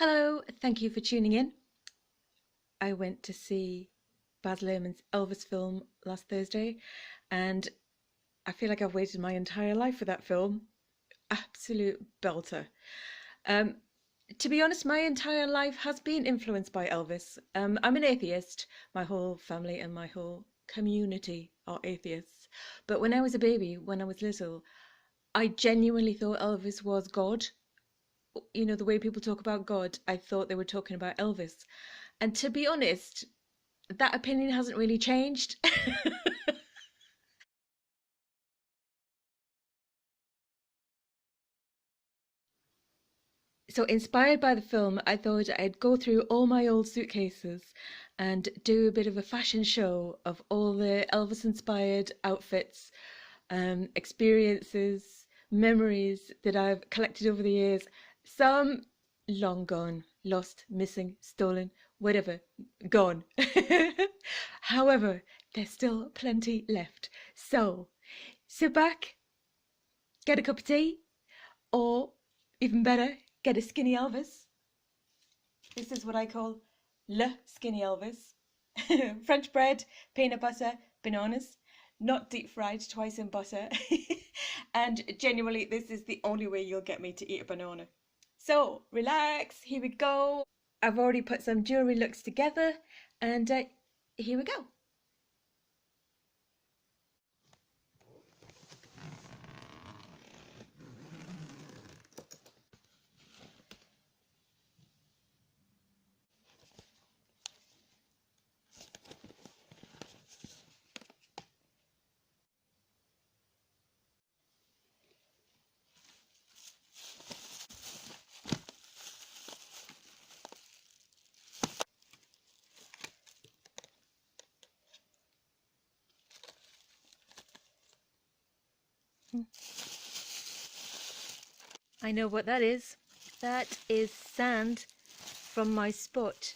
Hello, thank you for tuning in. I went to see Baz Luhrmann's Elvis film last Thursday, and I feel like I've waited my entire life for that film. Absolute belter. Um, to be honest, my entire life has been influenced by Elvis. I'm an atheist. My whole family and my whole community are atheists. But when I was a baby, when I was little, I genuinely thought Elvis was God. You know, the way people talk about God, I thought they were talking about Elvis. And to be honest, that opinion hasn't really changed. So, inspired by the film, I thought I'd go through all my old suitcases and do a bit of a fashion show of all the Elvis inspired outfits, experiences, memories that I've collected over the years. Some long gone, lost, missing, stolen, whatever, gone. However, there's still plenty left. So, sit back, get a cup of tea, or even better, get a skinny Elvis. This is what I call le skinny Elvis. French bread, peanut butter, bananas, not deep fried twice in butter. And genuinely, this is the only way you'll get me to eat a banana. So, relax, here we go. I've already put some jewellery looks together, and here we go. I know what that is. That is sand from my spot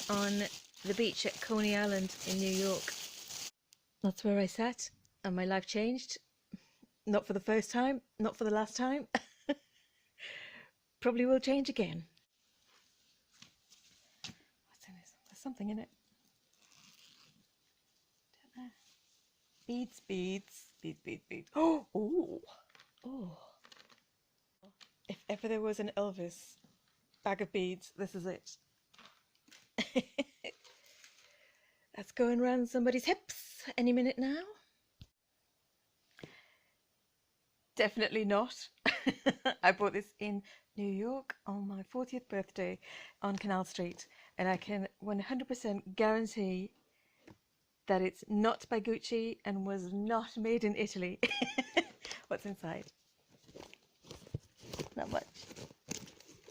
on the beach at Coney Island in New York. That's where I sat, and my life changed. Not for the first time, not for the last time. Probably will change again. What's in this? There's something in it. Beads, beads, beads, beads, beads. Oh, oh, oh. If ever there was an Elvis bag of beads, this is it. That's going round somebody's hips any minute now. Definitely not. I bought this in New York on my 40th birthday on Canal Street, and I can 100% guarantee that it's not by Gucci and was not made in Italy. What's inside? Not much.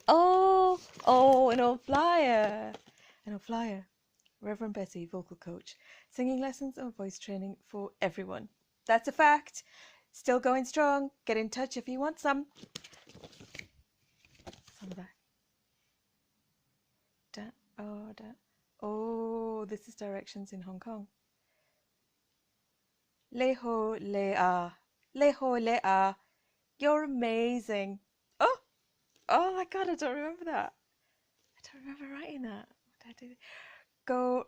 Oh, an old flyer. An old flyer. Reverend Betty, vocal coach. Singing lessons and voice training for everyone. That's a fact. Still going strong. Get in touch if you want some. Some of that. Oh, this is directions in Hong Kong. Leho Lea. Leho Lea. You're amazing. Oh my God, I don't remember that. I don't remember writing that. What did I do? Go,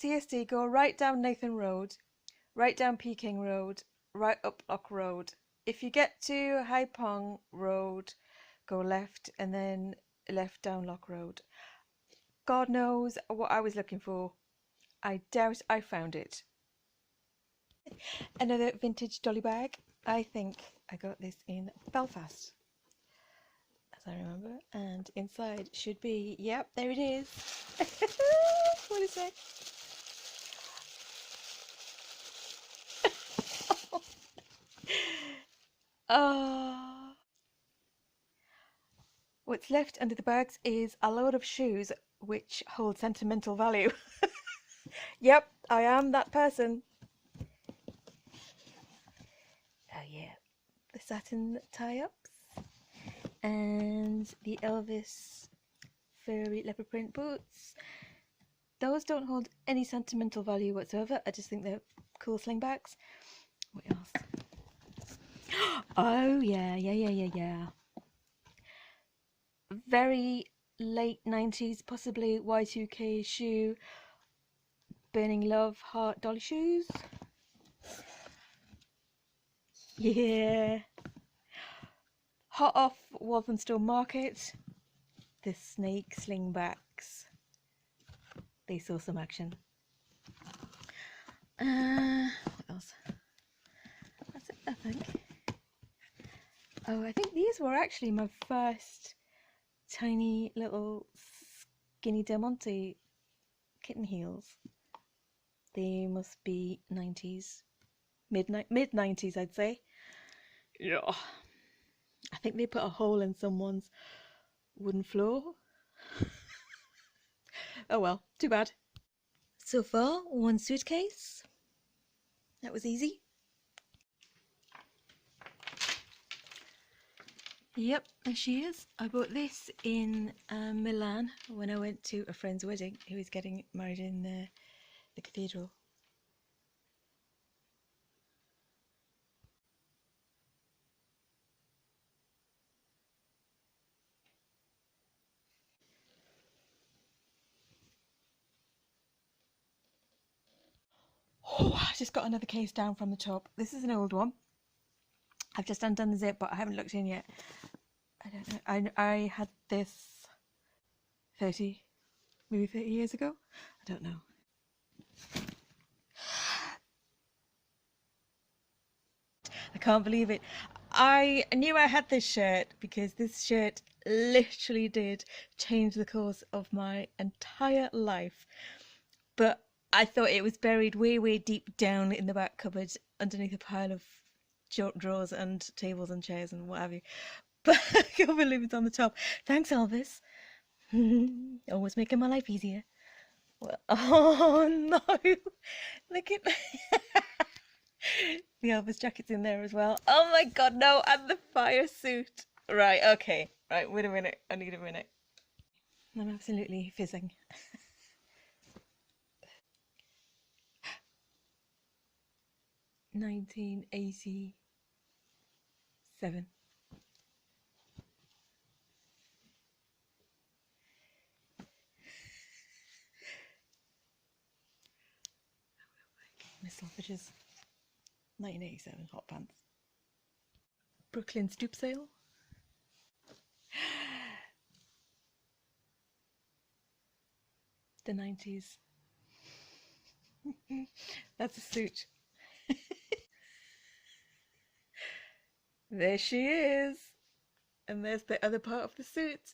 TSD, go right down Nathan Road, right down Peking Road, right up Lock Road. If you get to Hai Pong Road, go left and then left down Lock Road. God knows what I was looking for. I doubt I found it. Another vintage dolly bag. I think I got this in Belfast, as I remember. And inside should be, yep, there it is. What is it? Oh. What's left under the bags is a load of shoes which hold sentimental value. Yep, I am that person. Oh yeah, the satin tie-ups and the Elvis furry leopard print boots. Those don't hold any sentimental value whatsoever. I just think they're cool slingbacks. What else? Oh yeah. Very late 90s, possibly Y2K shoe, Burning Love heart dolly shoes. Yeah. Hot off Walthamstow Market, the snake slingbacks. They saw some action. What else? That's it, I think. Oh, I think these were actually my first tiny little skinny Del Monte kitten heels. They must be 90s, mid 90s, I'd say. Yeah. I think they put a hole in someone's wooden floor. Oh well, too bad. So far, one suitcase. That was easy. Yep, there she is. I bought this in Milan when I went to a friend's wedding who was getting married in the cathedral. Oh, I just got another case down from the top. This is an old one. I've just undone the zip, but I haven't looked in yet. I don't know. I had this 30, maybe 30 years ago. I don't know. I can't believe it. I knew I had this shirt because this shirt literally did change the course of my entire life. But I thought it was buried way, way deep down in the back cupboard underneath a pile of drawers and tables and chairs and what have you. But I can't believe it's on the top. Thanks, Elvis. Always making my life easier. Well, oh no! Look at the Elvis jacket's in there as well. Oh my god, no! And the fire suit. Right, okay. Right, wait a minute. I need a minute. I'm absolutely fizzing. 1987. Miss Selfridges. 1987 hot pants. Brooklyn stoop sale. The 90s. That's a suit. There she is. And there's the other part of the suit.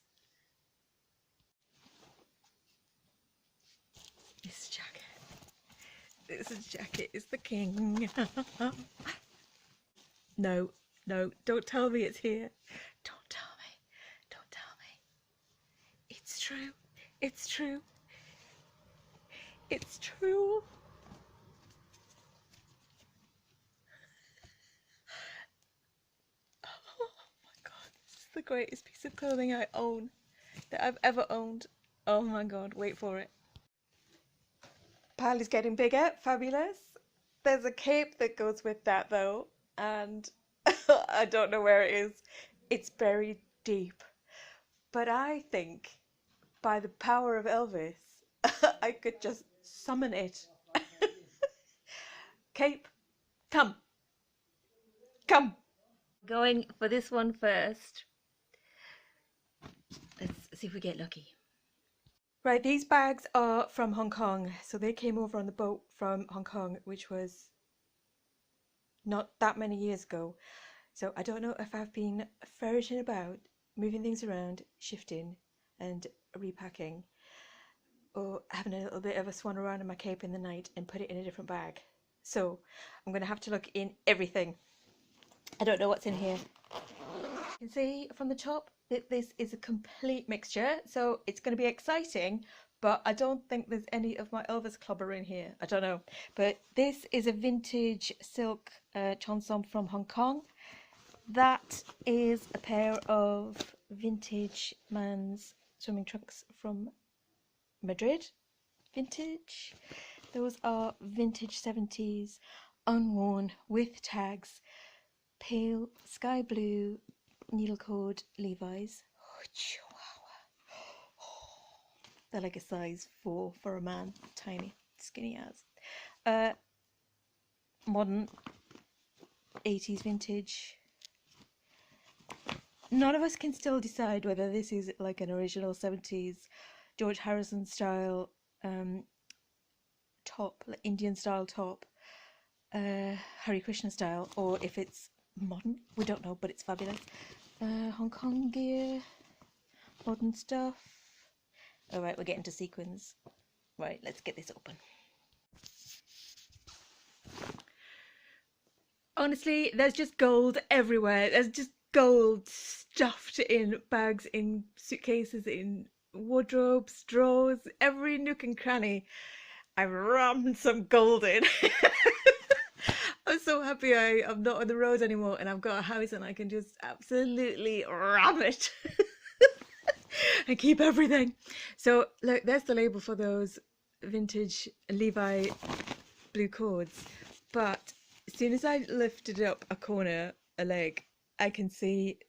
This jacket. This jacket is the king. No, no, don't tell me it's here. Don't tell me. Don't tell me. It's true. It's true. It's true. Oh my god, this is the greatest piece of clothing I own, that I've ever owned. Oh my god, wait for it. Pile is getting bigger, fabulous. There's a cape that goes with that though, and I don't know where it is. It's buried deep. But I think by the power of Elvis, I could just summon it. Cape, come. Come. Going for this one first. Let's see if we get lucky. Right, these bags are from Hong Kong. So they came over on the boat from Hong Kong, which was not that many years ago. So I don't know if I've been ferreting about, moving things around, shifting and repacking, or having a little bit of a swan around in my cape in the night and put it in a different bag. So I'm going to have to look in everything. I don't know what's in here. You can see from the top that this is a complete mixture, so it's going to be exciting, but I don't think there's any of my Elvis clobber in here. I don't know. But this is a vintage silk cheongsam from Hong Kong. That is a pair of vintage man's swimming trunks from Madrid. Vintage. Those are vintage 70s, unworn, with tags, pale sky blue needle cord Levi's. Oh, chihuahua. They're like a size 4 for a man, tiny, skinny as. Modern 80s vintage. None of us can still decide whether this is like an original 70s George Harrison style top, like Indian style top, Hare Krishna style, or if it's modern. We don't know, but it's fabulous. Hong Kong gear, modern stuff. All right, we're getting to sequins. Right, let's get this open. Honestly, there's just gold everywhere. There's just gold stuffed in bags, in suitcases, in wardrobes, drawers, every nook and cranny. I've rammed some gold in. I'm so happy I'm not on the road anymore and I've got a house and I can just absolutely ram it and keep everything. So look, there's the label for those vintage Levi blue cords. But as soon as I lifted up a corner, a leg, I can see,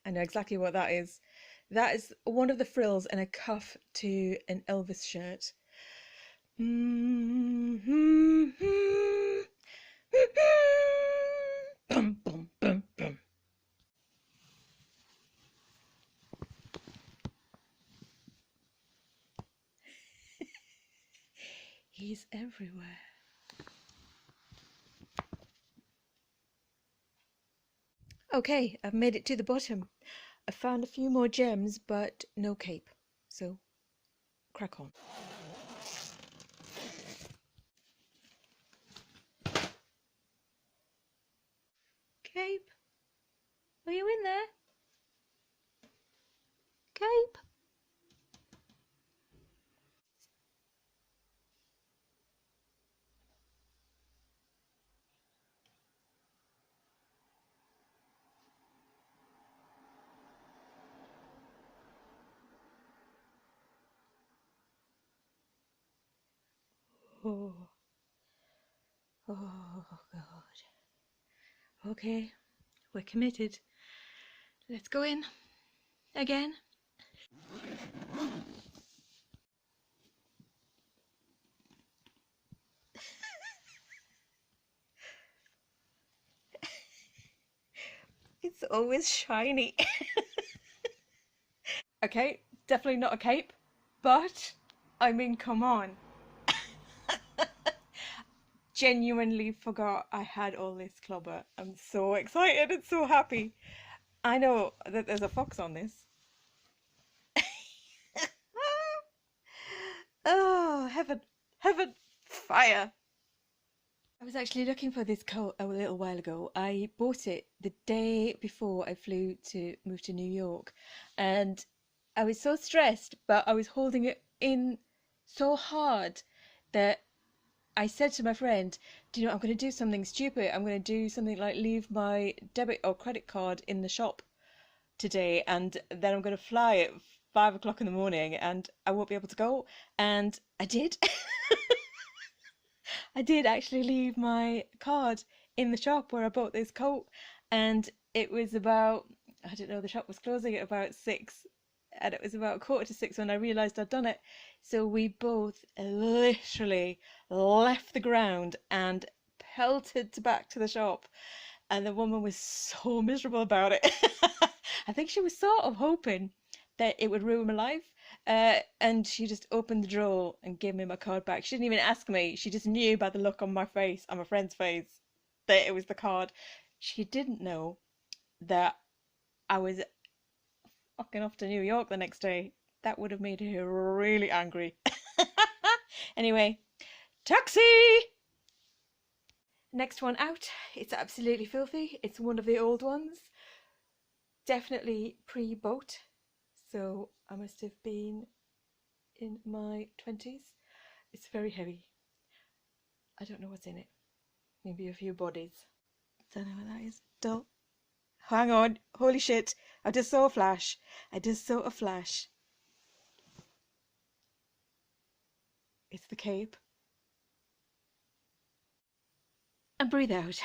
I know exactly what that is. That is one of the frills in a cuff to an Elvis shirt. Bum, bum, bum, bum. He's everywhere. Okay, I've made it to the bottom. I found a few more gems, but no cape. So, crack on. Cape? Are you in there? Cape? Oh. Oh, God. Okay, we're committed. Let's go in. Again. It's always shiny. Okay, definitely not a cape, but I mean, come on. Genuinely forgot I had all this clobber. I'm so excited and so happy. I know that there's a fox on this. Oh, heaven, heaven, fire. I was actually looking for this coat a little while ago. I bought it the day before I flew to move to New York, and I was so stressed, but I was holding it in so hard that I said to my friend, do you know, I'm going to do something stupid. I'm going to do something like leave my debit or credit card in the shop today, and then I'm going to fly at 5 o'clock in the morning and I won't be able to go. And I did. I did actually leave my card in the shop where I bought this coat, and it was about, I don't know, the shop was closing at about 6, and it was about 5:45 when I realised I'd done it. So we both literally left the ground and pelted back to the shop, and the woman was so miserable about it. I think she was sort of hoping that it would ruin my life. And she just opened the drawer and gave me my card back. She didn't even ask me. She just knew by the look on my face, on my friend's face, that it was the card. She didn't know that I was fucking off to New York the next day. That would have made her really angry. Anyway, taxi! Next one out. It's absolutely filthy. It's one of the old ones. Definitely pre-boat. So I must have been in my 20s. It's very heavy. I don't know what's in it. Maybe a few bodies. Don't know what that is. Dull. Hang on. Holy shit. I just saw a flash. I just saw a flash. It's the cape. And breathe out.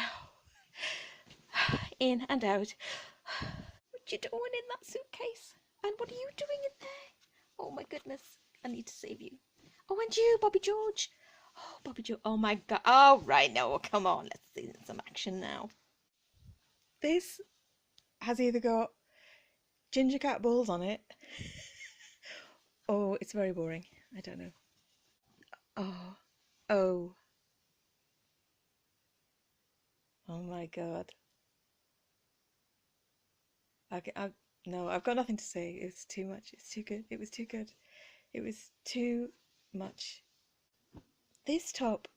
In and out. What you doing in that suitcase? And what are you doing in there? Oh my goodness. I need to save you. Oh, and you, Bobby George. Oh, Bobby George. Oh my God. All right, no, come on. Let's see some action now. This has either got ginger cat balls on it, or it's very boring. I don't know. Oh, oh, oh my God. No, I've got nothing to say. It's too much. It's too good. It was too good. It was too much. This top,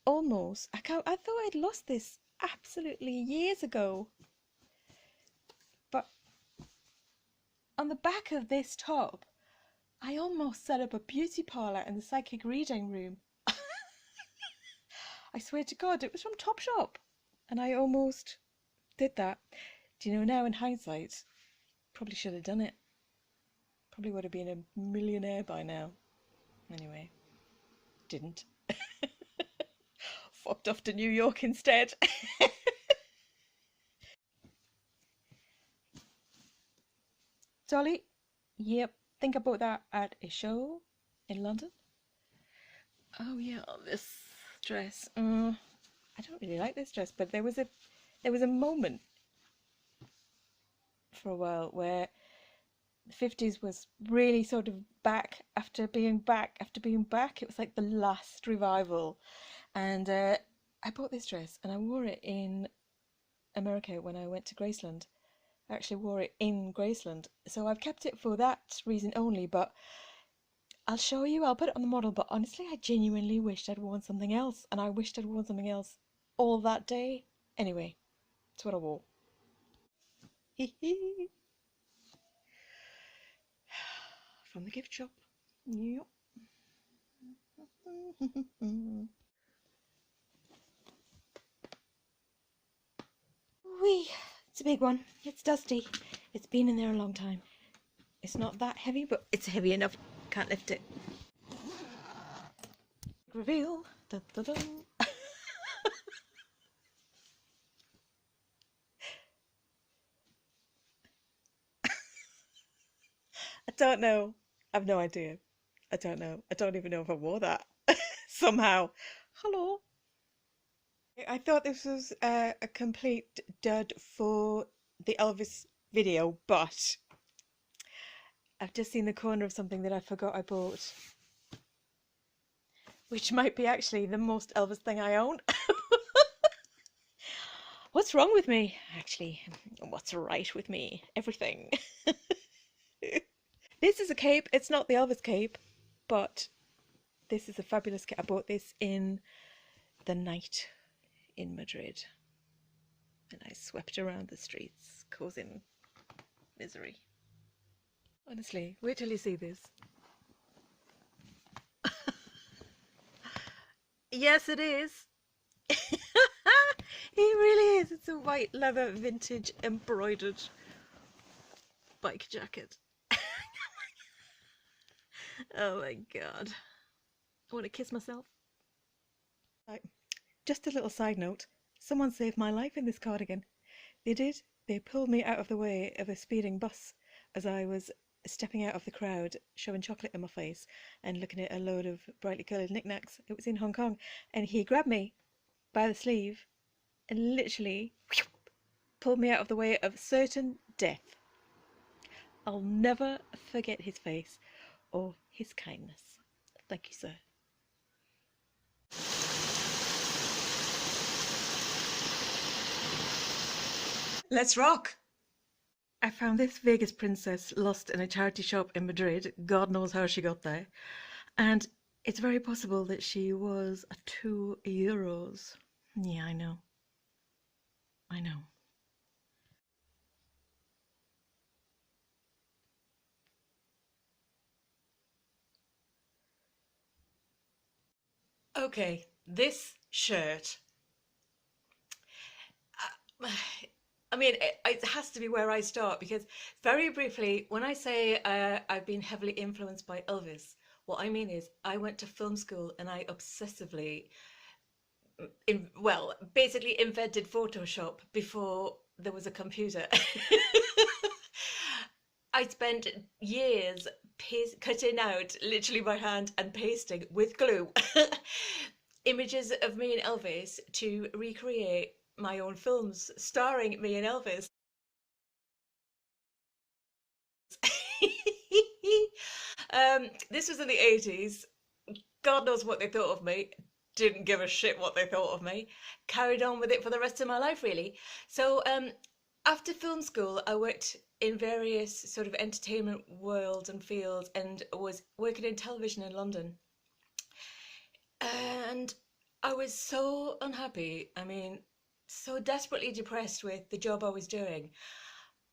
almost. I thought I'd lost this absolutely years ago. But on the back of this top, I almost set up a beauty parlour in the psychic reading room. I swear to God, it was from Topshop. And I almost did that. Do you know, now in hindsight, probably should have done it. Probably would have been a millionaire by now. Anyway, didn't. Fucked off to New York instead. Dolly, yep, think about that at a show in London. Oh yeah, this dress. I don't really like this dress, but there was a moment for a while where the 50s was really sort of back after being back after being back. It was like the last revival, and I bought this dress and I wore it in America when I went to Graceland. I actually wore it in Graceland, so I've kept it for that reason only, but I'll show you, I'll put it on the model, but honestly I genuinely wished I'd worn something else, and I wished I'd worn something else all that day. Anyway, that's what I wore. From the gift shop. Yep. Whee! It's a big one. It's dusty. It's been in there a long time. It's not that heavy, but it's heavy enough. Can't lift it. Reveal. Dun, dun, dun. I don't know. I've no idea. I don't know. I don't even know if I wore that. Somehow. Hello. I thought this was a complete dud for the Elvis video, but I've just seen the corner of something that I forgot I bought, which might be actually the most Elvis thing I own. What's wrong with me? Actually, what's right with me? Everything. This is a cape. It's not the Elvis cape, but this is a fabulous cape. I bought this in the night in Madrid, and I swept around the streets causing misery. Honestly, wait till you see this. Yes, it is. It really is. It's a white leather vintage embroidered bike jacket. Oh my God. I want to kiss myself. Right. Just a little side note. Someone saved my life in this cardigan. They did. They pulled me out of the way of a speeding bus as I was stepping out of the crowd, shoving chocolate in my face and looking at a load of brightly coloured knickknacks. It was in Hong Kong. And he grabbed me by the sleeve and literally pulled me out of the way of certain death. I'll never forget his face or his kindness. Thank you, sir. Let's rock! I found this Vegas princess lost in a charity shop in Madrid. God knows how she got there. And it's very possible that she was €2. Yeah, I know. I know. Okay, this shirt. I mean, it has to be where I start because very briefly, when I say I've been heavily influenced by Elvis, what I mean is I went to film school and I obsessively, well, basically invented Photoshop before there was a computer. I spent years cutting out literally by hand and pasting with glue images of me and Elvis to recreate my own films starring me and Elvis. This was in the 80s. God knows what they thought of me. Didn't give a shit what they thought of me. Carried on with it for the rest of my life, really. So, after film school, I worked in various sort of entertainment worlds and fields and was working in television in London. And I was so unhappy. I mean, so desperately depressed with the job I was doing.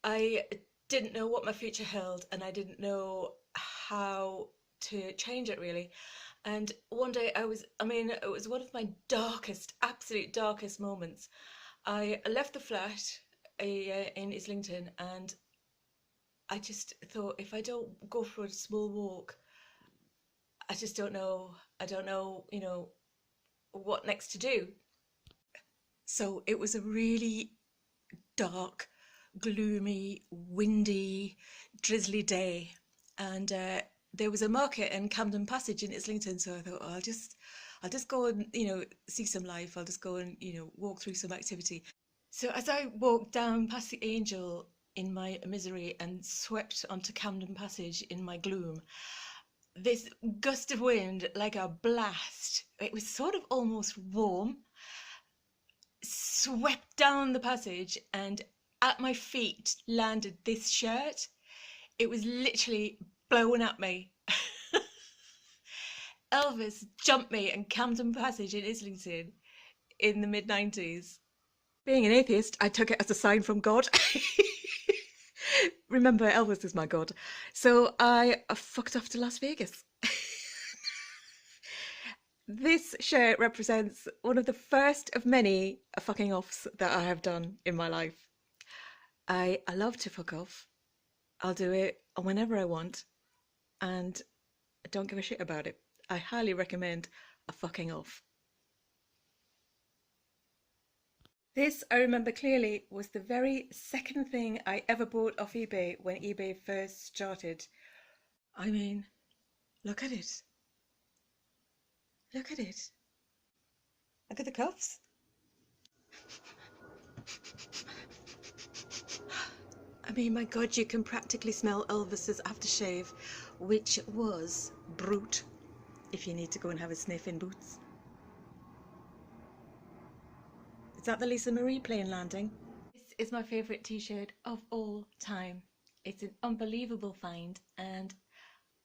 I didn't know what my future held and I didn't know how to change it really. And one day it was one of my darkest, absolute darkest moments. I left the flat in Islington and I just thought if I don't go for a small walk, I just don't know. I don't know, what next to do. So it was a really dark, gloomy, windy, drizzly day, and there was a market in Camden Passage in Islington. So I thought, oh, I'll just go and see some life. I'll just go and walk through some activity. So as I walked down past the Angel in my misery and swept onto Camden Passage in my gloom, this gust of wind, like a blast, it was sort of almost warm, swept down the passage, and at my feet landed this shirt. It was literally blowing at me. Elvis jumped me in Camden Passage in Islington in the mid-90s. Being an atheist, I took it as a sign from God. Remember, Elvis is my God. So I fucked off to Las Vegas. This shirt represents one of the first of many fucking offs that I have done in my life. I love to fuck off. I'll do it whenever I want and I don't give a shit about it. I highly recommend a fucking off. This, I remember clearly, was the very second thing I ever bought off eBay when eBay first started. I mean, look at it. Look at it. Look at the cuffs. I mean, my God, you can practically smell Elvis's aftershave, which was brute, if you need to go and have a sniff in Boots. Is that the Lisa Marie plane landing? This is my favourite t-shirt of all time. It's an unbelievable find and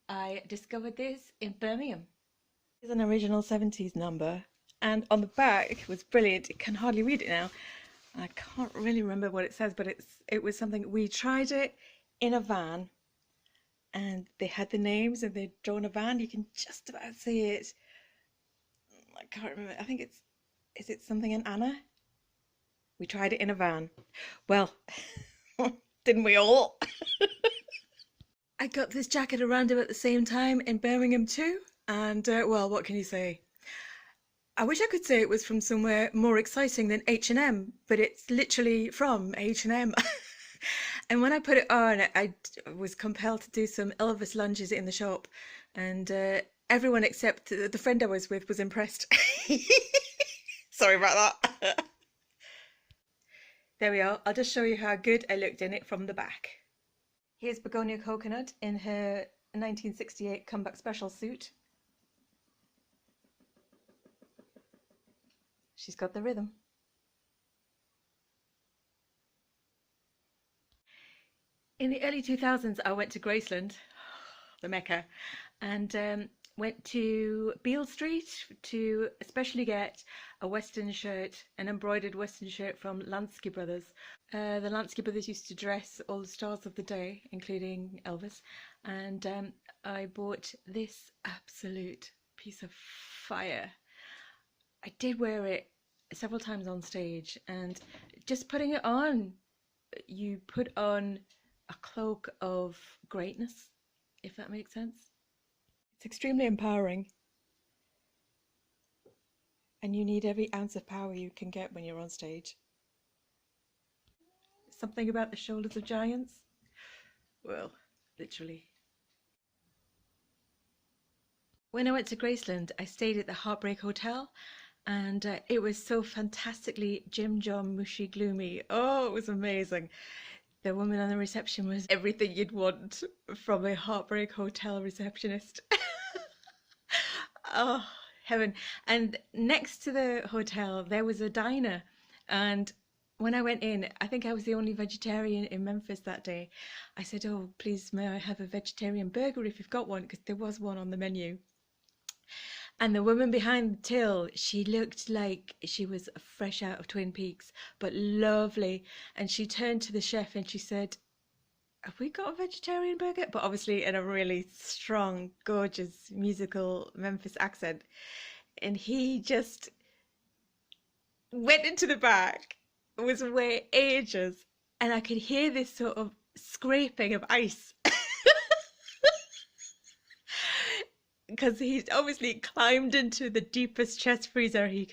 I discovered this in Birmingham. It's an original 70s number and on the back was brilliant. You can hardly read it now. I can't really remember what it says, but it was something. We tried it in a van and they had the names and they'd drawn a van. You can just about see it. I can't remember. I think is it something in Anna? We tried it in a van. Well, didn't we all? I got this jacket around about the same time in Birmingham too. And well, what can you say? I wish I could say it was from somewhere more exciting than H&M, but it's literally from H&M. And when I put it on, I was compelled to do some Elvis lunges in the shop, and everyone except the friend I was with was impressed. Sorry about that. There we are. I'll just show you how good I looked in it from the back. Here's Begonia Coconut in her 1968 comeback special suit. She's got the rhythm. In the early 2000s, I went to Graceland, the Mecca, and went to Beale Street to especially get a Western shirt, an embroidered Western shirt from Lansky Brothers. The Lansky Brothers used to dress all the stars of the day, including Elvis, and I bought this absolute piece of fire. I did wear it several times on stage, and just putting it on, you put on a cloak of greatness, if that makes sense. It's extremely empowering, and you need every ounce of power you can get when you're on stage. Something about the shoulders of giants? Well, literally. When I went to Graceland, I stayed at the Heartbreak Hotel, and it was so fantastically Jim Jom mushy gloomy. Oh, it was amazing. The woman on the reception was everything you'd want from a Heartbreak Hotel receptionist. Oh, heaven. And next to the hotel, there was a diner. And when I went in, I think I was the only vegetarian in Memphis that day. I said, "Oh, please, may I have a vegetarian burger if you've got one?" Because there was one on the menu. And the woman behind the till, she looked like she was fresh out of Twin Peaks, but lovely. And she turned to the chef and she said, "Have we got a vegetarian burger?" But obviously in a really strong, gorgeous, musical Memphis accent. And he just went into the back, was away ages, and I could hear this sort of scraping of ice because he'd obviously climbed into the deepest chest freezer he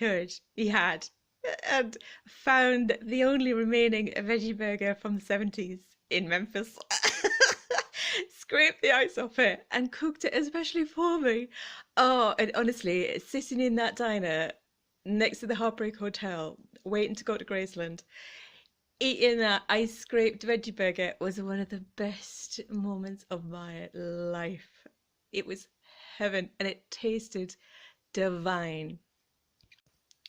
had, and found the only remaining veggie burger from the 70s in Memphis. Scraped the ice off it and cooked it especially for me. Oh, and honestly, sitting in that diner next to the Heartbreak Hotel, waiting to go to Graceland, eating that ice scraped veggie burger was one of the best moments of my life. It was heaven and it tasted divine.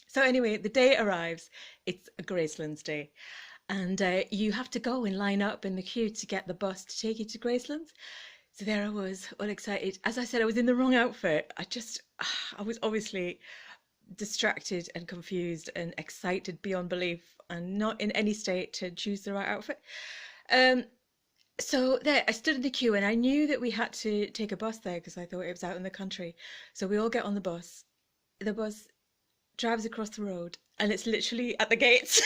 So anyway, the day arrives. It's a Graceland's day, and you have to go and line up in the queue to get the bus to take you to Graceland. So there I was, all excited. As I said, I was in the wrong outfit. I was obviously distracted and confused and excited beyond belief and not in any state to choose the right outfit. Um, so there, I stood in the queue and I knew that we had to take a bus there because I thought it was out in the country. So we all get on the bus. The bus drives across the road and it's literally at the gates.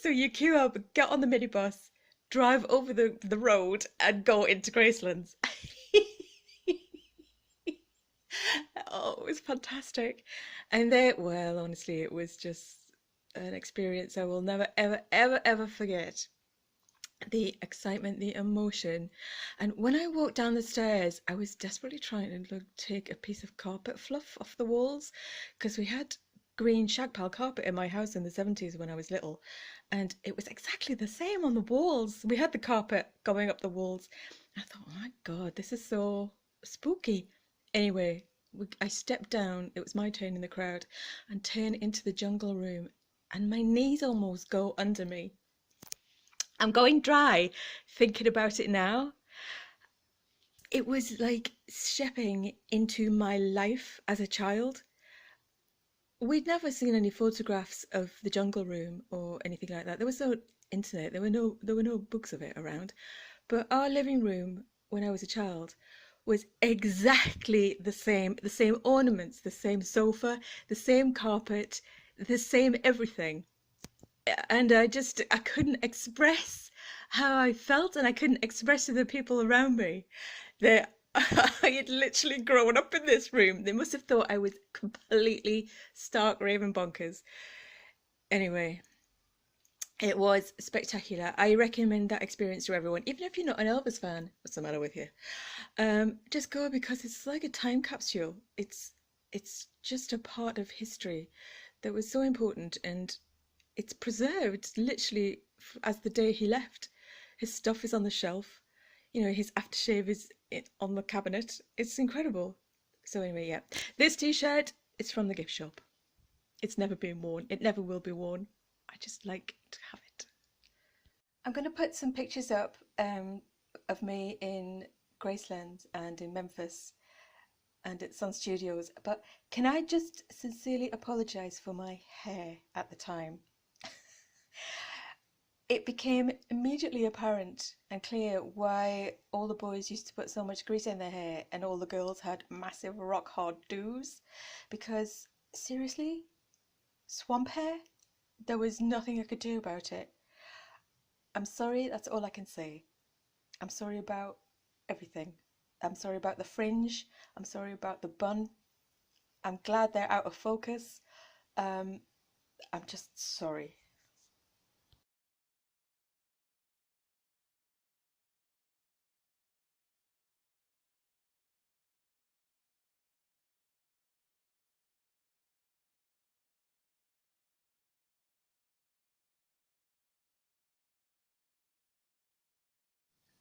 So you queue up, get on the minibus, drive over the road and go into Gracelands. Oh, it was fantastic. And there, well, honestly, it was just an experience I will never, ever, ever, ever forget. The excitement, the emotion. And when I walked down the stairs, I was desperately trying to take a piece of carpet fluff off the walls because we had green shag pile carpet in my house in the 70s when I was little. And it was exactly the same on the walls. We had the carpet going up the walls. I thought, oh my God, this is so spooky. Anyway, I stepped down, it was my turn in the crowd, and turned into the jungle room. And my knees almost go under me. I'm going dry thinking about it now. It was like stepping into my life as a child. We'd never seen any photographs of the jungle room or anything like that. There was no internet, there were no books of it around. But our living room when I was a child was exactly the same ornaments, the same sofa, the same carpet, the same everything. And I couldn't express how I felt, and I couldn't express to the people around me that I had literally grown up in this room. They must have thought I was completely stark raving bonkers. Anyway, it was spectacular. I recommend that experience to everyone, even if you're not an Elvis fan. What's the matter with you? Just go because it's like a time capsule. It's just a part of history that was so important, and it's preserved literally as the day he left. His stuff is on the shelf. You know, his aftershave is on the cabinet. It's incredible. So anyway, yeah. This t-shirt is from the gift shop. It's never been worn. It never will be worn. I just like to have it. I'm going to put some pictures up of me in Graceland and in Memphis and at Sun Studios. But can I just sincerely apologise for my hair at the time? It became immediately apparent and clear why all the boys used to put so much grease in their hair and all the girls had massive rock hard do's, because seriously, swamp hair, there was nothing I could do about it. I'm sorry, that's all I can say. I'm sorry about everything. I'm sorry about the fringe. I'm sorry about the bun. I'm glad they're out of focus. I'm just sorry.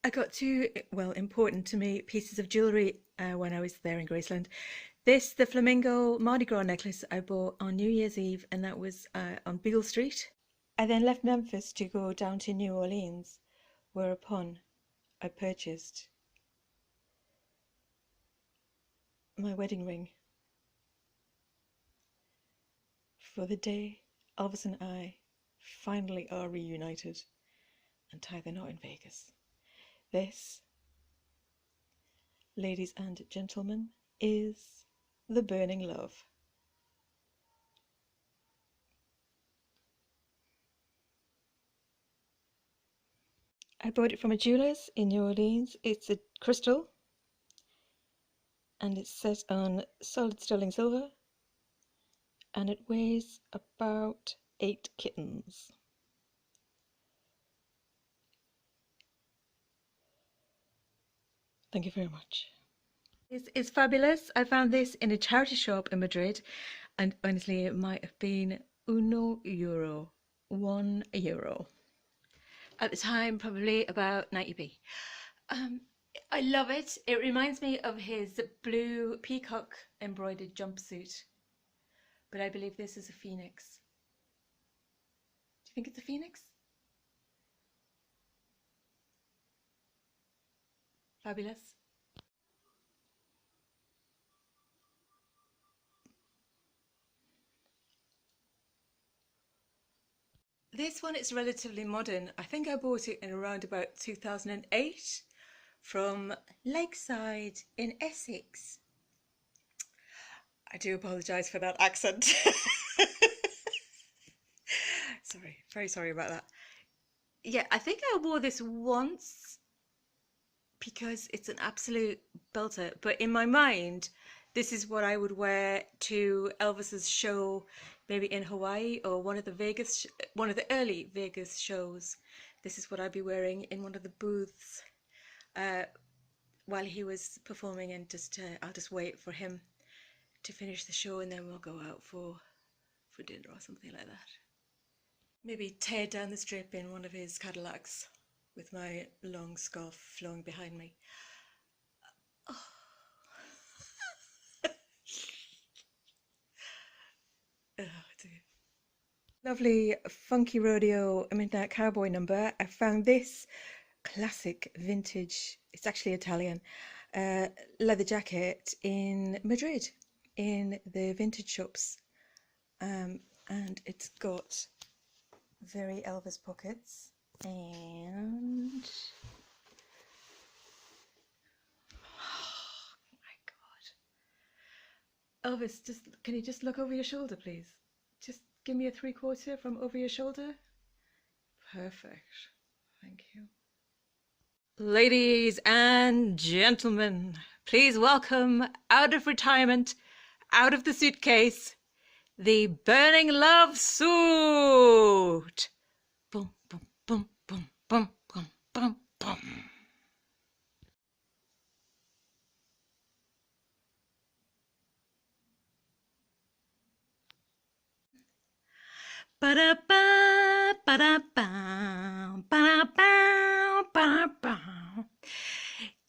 I got two, well, important to me pieces of jewellery when I was there in Graceland. This, the flamingo Mardi Gras necklace I bought on New Year's Eve, and that was on Beale Street. I then left Memphis to go down to New Orleans, whereupon I purchased my wedding ring for the day Elvis and I finally are reunited and tie the knot in Vegas. This, ladies and gentlemen, is the burning love. I bought it from a jeweller's in New Orleans. It's a crystal and it's set on solid sterling silver and it weighs about 8 kittens. Thank you very much. It's fabulous. I found this in a charity shop in Madrid, and honestly it might have been €1. €1. At the time, probably about 90p. I love it. It reminds me of his blue peacock embroidered jumpsuit, but I believe this is a phoenix. Do you think it's a phoenix? Fabulous. This one is relatively modern. I think I bought it in around about 2008 from Lakeside in Essex. I do apologise for that accent. Sorry, very sorry about that. Yeah, I think I wore this once because it's an absolute belter, but in my mind this is what I would wear to Elvis's show, maybe in Hawaii or one of the early Vegas shows. This is what I'd be wearing in one of the booths while he was performing, and I'll just wait for him to finish the show and then we'll go out for dinner or something like that. Maybe tear down the strip in one of his Cadillacs with my long scarf flowing behind me. Oh. Oh dear. Lovely funky rodeo midnight cowboy number. I found this classic vintage, it's actually Italian, leather jacket in Madrid in the vintage shops, and it's got very Elvis pockets, and oh my god, Elvis, can you just look over your shoulder please? Just give me a 3/4 from over your shoulder. Perfect, thank you. Ladies and gentlemen, please welcome out of retirement, out of the suitcase, the Burning Love suit. Boom, boom, boom, boom, boom, boom, boom, boom. Ba-da-ba, ba-da-ba, ba-da-ba, ba-da-ba.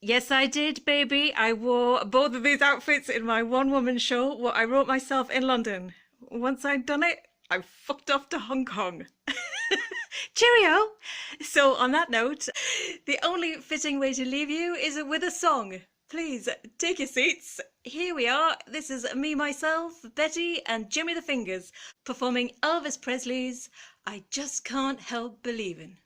Yes, I did, baby. I wore both of these outfits in my one-woman show, what I wrote myself in London. Once I'd done it, I fucked off to Hong Kong. Cheerio! So on that note, the only fitting way to leave you is with a song. Please take your seats. Here we are. This is me, myself, Betty and Jimmy the Fingers performing Elvis Presley's I Just Can't Help Believin'.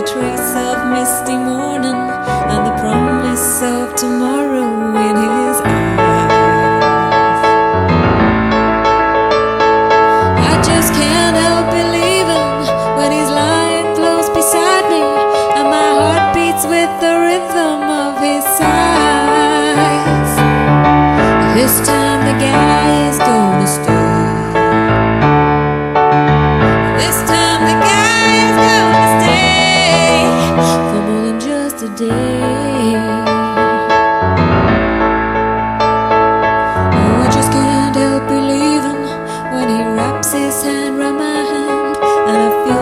Trace of misty morning and the promise of tomorrow in his eyes. I just can't help believing when he's lying close beside me and my heart beats with the rhythm of his sighs. This time the guy is gonna stay.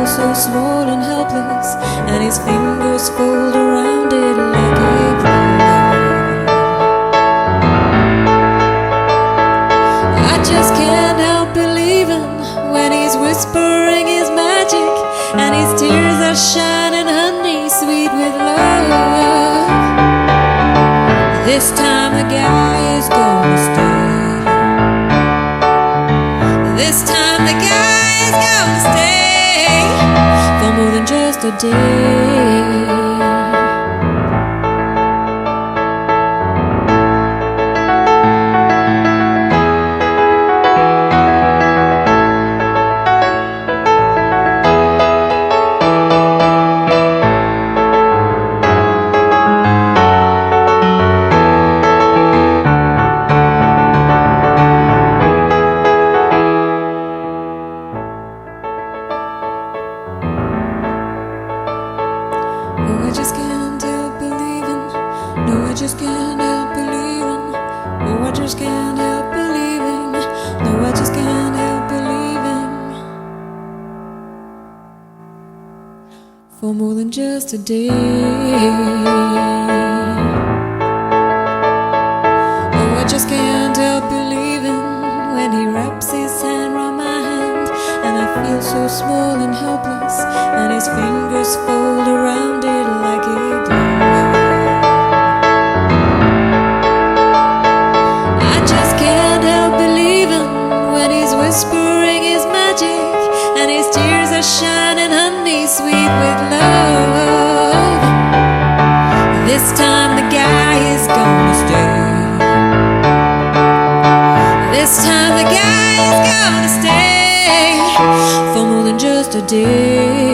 feels so small and helpless, and his fingers fold around it like a glove. I just can't help believing when he's whispering his magic, and his tears are shining honey sweet with love. This time the guy is gonna stay. This time the guy is gonna stay for more than just a day. No, I just can't help believing. No, I just can't help believing. No, I just can't help believing. No, I just can't help believing. For more than just a day. Oh, I just can't help believing when he wraps his hand round my hand, and I feel so small and helpless, and his fingers fold around it like a glove. I just can't help believing when he's whispering his magic, and his tears are shining honey sweet with love. This time the guy is gonna stay. This time the guy is gonna stay for more than just a day.